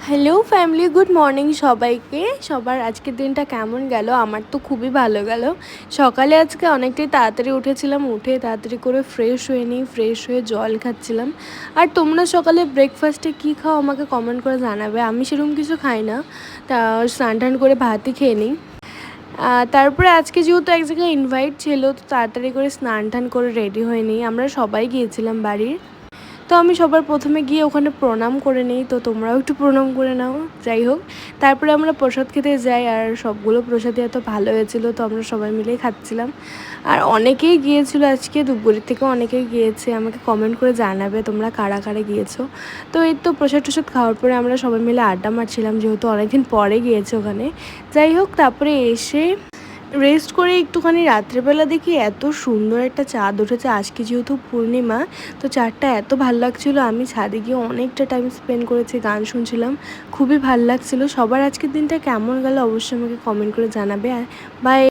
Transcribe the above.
Hello family, good morning সবাইকে। সবার আজকের দিনটা কেমন গেল? আমার তো খুবই ভালো গেল। সকালে আজকে অনেকটাই তাড়াতাড়ি উঠেছিলাম, উঠে তাড়াতাড়ি করে ফ্রেশ হয়ে নিই, ফ্রেশ হয়ে জল খাচ্ছিলাম। আর তোমরা সকালে ব্রেকফাস্টে কী খাও আমাকে কমেন্ট করে জানাবে। আমি সেরকম কিছু খাই না, তা স্নান টান করে ভাতই খেয়ে নিই। তারপরে আজকে যেহেতু এক জায়গায় ইনভাইট ছিল, তো তাড়াতাড়ি করে স্নান টান করে রেডি হয়ে নিই। আমরা সবাই গিয়েছিলাম বাড়ির। তো আমি সবার প্রথমে গিয়ে ওখানে প্রণাম করে নিই, তো তোমরাও একটু প্রণাম করে নাও। যাই হোক, তারপরে আমরা প্রসাদ খেতে যাই, আর সবগুলো প্রসাদই এত ভালো হয়েছিল, তো আমরা সবাই মিলেই খাচ্ছিলাম। আর অনেকেই গিয়েছিল আজকে, ধূপগুড়ির থেকেও অনেকেই গিয়েছে। আমাকে কমেন্ট করে জানাবে তোমরা কারা কারা গিয়েছো। তো এই তো প্রসাদ টসাদ খাওয়ার পরে আমরা সবাই মিলে আড্ডা মারছিলাম, যেহেতু অনেকদিন পরে গিয়েছে ওখানে। যাই হোক, তারপরে এসে রেস্ট করে একটুখানি রাত্রেবেলা দেখি এত সুন্দর একটা চাঁদ উঠেছে। আজকে যেহেতু পূর্ণিমা, তো চাঁদটা এত ভাল লাগছিলো। আমি ছাদে গিয়ে অনেকটা টাইম স্পেন্ড করেছি, গান শুনছিলাম, খুবই ভাল লাগছিলো। সবার আজকের দিনটা কেমন গেল অবশ্যই আমাকে কমেন্ট করে জানাবে। আর বাই।